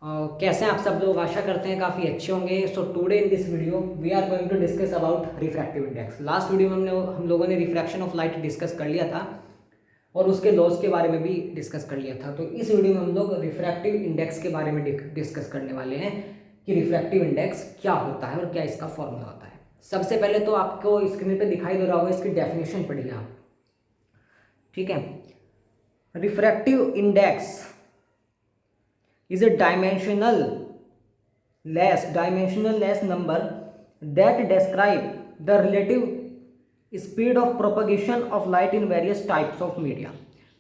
कैसे हैं आप सब लोग। आशा करते हैं काफ़ी अच्छे होंगे। So today in this video we are going to discuss about refractive index. Last video में हम लोगों ने रिफ्रैक्शन ऑफ लाइट डिस्कस कर लिया था और उसके लॉस के बारे में भी डिस्कस कर लिया था। तो इस वीडियो में हम लोग रिफ्रैक्टिव इंडेक्स के बारे में डिस्कस करने वाले हैं कि रिफ्रैक्टिव इंडेक्स क्या होता है और क्या इसका फॉर्मूला होता है। सबसे पहले तो आपको स्क्रीन पर दिखाई दे रहा होगा, इसकी डेफिनेशन पढ़िए आप। ठीक है, refractive index is a dimensionless number that describe the relative speed of propagation of light in various types of media।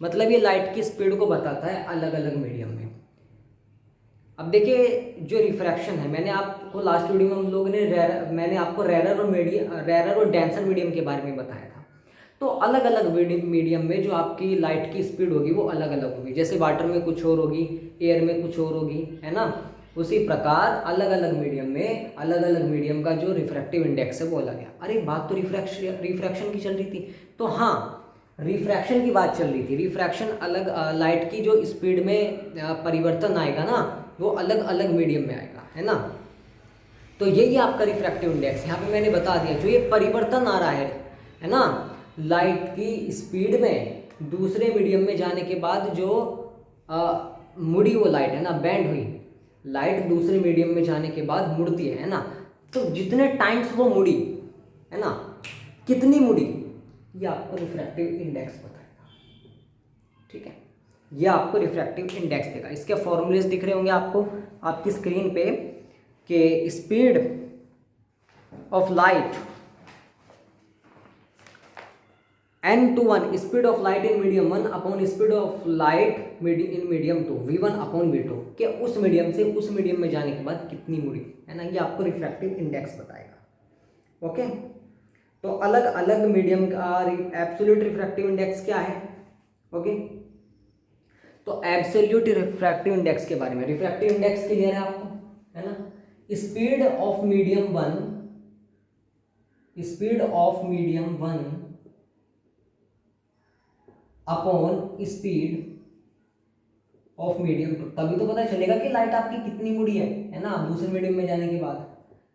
मतलब ये लाइट की स्पीड को बताता है अलग अलग मीडियम में। अब देखिए, जो रिफ्रैक्शन है, मैंने आपको लास्ट वीडियो में हम लोगों ने मैंने आपको रेरर और डेंसर मीडियम के बारे में बताया था। तो अलग अलग मीडियम में जो आपकी लाइट की स्पीड होगी वो अलग अलग होगी। जैसे वाटर में कुछ और होगी, एयर में कुछ और होगी, है ना। उसी प्रकार अलग अलग मीडियम का जो रिफ्रैक्टिव इंडेक्स है वो अलग है। अरे बात तो रिफ्रैक्शन की चल रही थी, तो हाँ, रिफ्रैक्शन की बात चल रही थी। रिफ्रैक्शन अलग लाइट की जो स्पीड में परिवर्तन आएगा ना, वो अलग अलग मीडियम में आएगा, है ना। तो यही आपका रिफ्रैक्टिव इंडेक्स। यहाँ पे मैंने बता दिया, जो ये परिवर्तन आ रहा है ना, लाइट की स्पीड में दूसरे मीडियम में जाने के बाद जो मुड़ी वो लाइट है ना, बेंड हुई लाइट दूसरे मीडियम में जाने के बाद मुड़ती है ना। तो जितने टाइम्स वो मुड़ी, है ना, कितनी मुड़ी, ये आपको रिफ्रैक्टिव इंडेक्स बताएगा। ठीक है, ये आपको रिफ्रैक्टिव इंडेक्स देगा। इसके फॉर्मूलेस दिख रहे होंगे आपको आपकी स्क्रीन पे कि speed of light n/1 speed of light in medium 1 upon speed of light in medium 2 v1 upon v2 के उस मीडियम से उस मीडियम में जाने के बाद कितनी मुड़ी, है ना, ये आपको रिफ्रैक्टिव इंडेक्स बताएगा। ओके, तो अलग अलग मीडियम का एब्सोल्यूट रिफ्रैक्टिव इंडेक्स क्या है। ओके, तो एब्सोल्यूट रिफ्रैक्टिव इंडेक्स के बारे में, रिफ्रैक्टिव इंडेक्स क्लियर है आपको, है ना। Speed of medium 1 upon speed of medium 2, तभी तो पता चलेगा कि लाइट आपकी कितनी मुड़ी है ना, दूसरे मीडियम में जाने के बाद।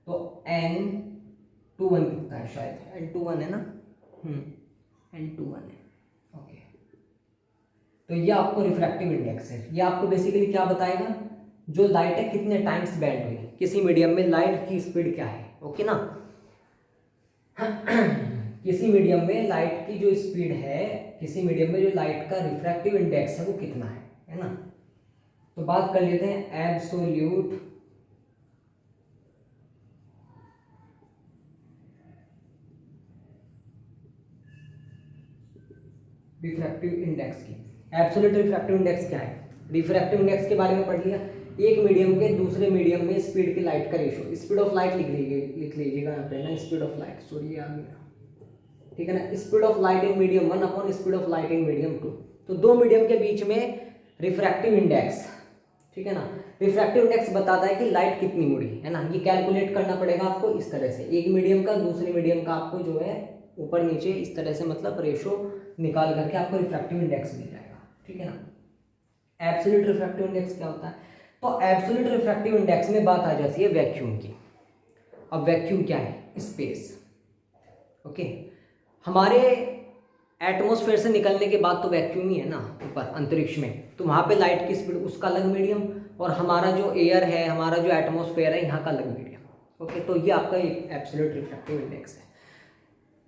तो n/1 कितना है, शायद n/1 है ना, n/1 है। ओके, तो ये आपको रिफ्रैक्टिव इंडेक्स है। ये आपको बेसिकली क्या बताएगा, जो लाइट है कितने टाइम्स बेंड हुई, किसी मीडियम में लाइट की स्पीड क्या है। ओके ना, किसी मीडियम में लाइट की जो स्पीड है, किसी मीडियम में जो लाइट का रिफ्रैक्टिव इंडेक्स है वो कितना है ना। तो बात कर लेते हैं एब्सोल्यूट रिफ्रैक्टिव इंडेक्स की। एब्सोल्यूट रिफ्रैक्टिव इंडेक्स क्या है, रिफ्रैक्टिव इंडेक्स के बारे में पढ़ लिया। एक मीडियम के दूसरे मीडियम में स्पीड की लाइट का रेशो, स्पीड ऑफ लाइट लिख लीजिएगा यहाँ पे ना, स्पीड ऑफ लाइट, सॉरी आ गया, ठीक है ना। Speed of light in medium 1 upon speed of light in medium 2। तो दो मीडियम के बीच में रिफ्रैक्टिव इंडेक्स, ठीक है ना। रिफ्रैक्टिव इंडेक्स बताता है कि लाइट कितनी मुड़ी, है ना। ये कैलकुलेट करना पड़ेगा आपको इस तरह से, एक मीडियम का दूसरे मीडियम का आपको जो है ऊपर नीचे इस तरह से, मतलब रेशो निकाल करके आपको रिफ्रैक्टिव इंडेक्स मिल जाएगा, ठीक है ना। एब्सोल्यूट रिफ्रैक्टिव इंडेक्स क्या होता है, तो एब्सोल्यूट रिफ्रैक्टिव इंडेक्स में बात आ जाती है वैक्यूम की। अब वैक्यूम क्या है, स्पेस। ओके, हमारे एटमॉस्फेयर से निकलने के बाद तो वैक्यूम ही है ना ऊपर अंतरिक्ष में, तो वहाँ पे लाइट की स्पीड, उसका अलग मीडियम, और हमारा जो एयर है, हमारा जो एटमॉस्फेयर है, यहाँ का अलग मीडियम। ओके, तो ये आपका एक एब्सोल्यूट रिफ्रैक्टिव इंडेक्स है।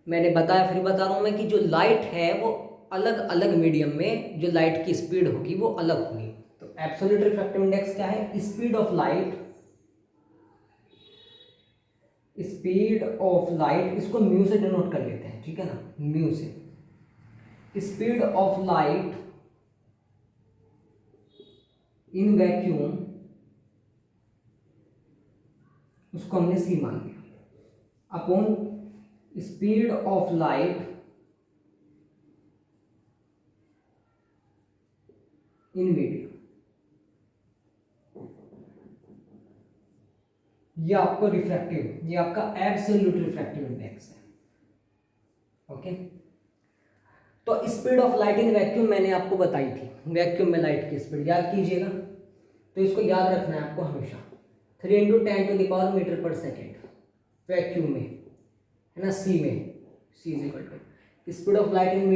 मैंने बताया, फिर बता रहा हूँ मैं, कि जो लाइट है वो अलग अलग मीडियम में जो लाइट की स्पीड होगी वो अलग होगी। तो एब्सोल्यूट रिफ्रैक्टिव इंडेक्स क्या है, स्पीड ऑफ लाइट, इसको म्यू से डिनोट कर लेते हैं, ठीक है ना, म्यू से। Speed of light in vacuum, उसको हमने सी मान लिया, upon speed of light in medium. ये आपको रिफ्रैक्टिव, ये आपका एब्सोल्यूट रिफ्रैक्टिव इंडेक्स है। ओके, तो speed of light in vacuum मैंने आपको बताई थी, वैक्यूम में लाइट की स्पीड याद कीजिएगा, तो इसको याद रखना है आपको हमेशा। 3 × 10⁻⁻⁰ मीटर/सेकेंड वैक्यूम में, है ना, सी में, C is equal to speed of light in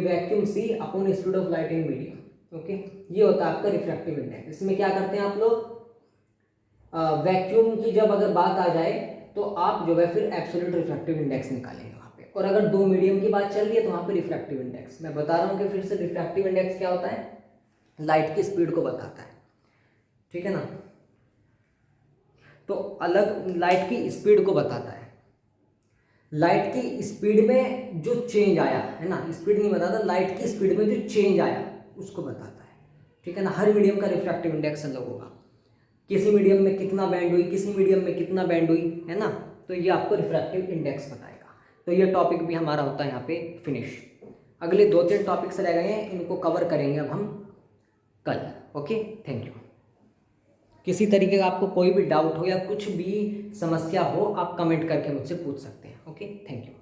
vacuum C upon speed of light in medium. Okay, ये होता है आपका रिफ्रैक्टिव इंडेक्स। इसमें क्या करते हैं आप लोग, वैक्यूम की जब अगर बात आ जाए तो आप जो है फिर एब्सोल्यूट रिफ्रैक्टिव इंडेक्स निकालेंगे वहाँ पे, और अगर दो मीडियम की बात चल रही है तो वहाँ पे रिफ्रैक्टिव इंडेक्स। मैं बता रहा हूँ कि फिर से रिफ्रैक्टिव इंडेक्स क्या होता है, लाइट की स्पीड को बताता है, ठीक है ना। तो अलग लाइट की स्पीड को बताता है, लाइट की स्पीड में जो चेंज आया है ना, स्पीड नहीं बताता, लाइट की स्पीड में जो चेंज आया उसको बताता है, ठीक है ना। हर मीडियम का रिफ्रैक्टिव इंडेक्स अलग होगा, किसी मीडियम में कितना बैंड हुई, किसी मीडियम में कितना बैंड हुई, है ना, तो ये आपको रिफ्रैक्टिव इंडेक्स बताएगा। तो ये टॉपिक भी हमारा होता है यहाँ पे फिनिश। अगले 2-3 टॉपिक्स रह गए हैं, इनको कवर करेंगे अब हम कल। Okay, thank you. किसी तरीके का आपको कोई भी डाउट हो या कुछ भी समस्या हो, आप कमेंट करके मुझसे पूछ सकते हैं। Okay, thank you.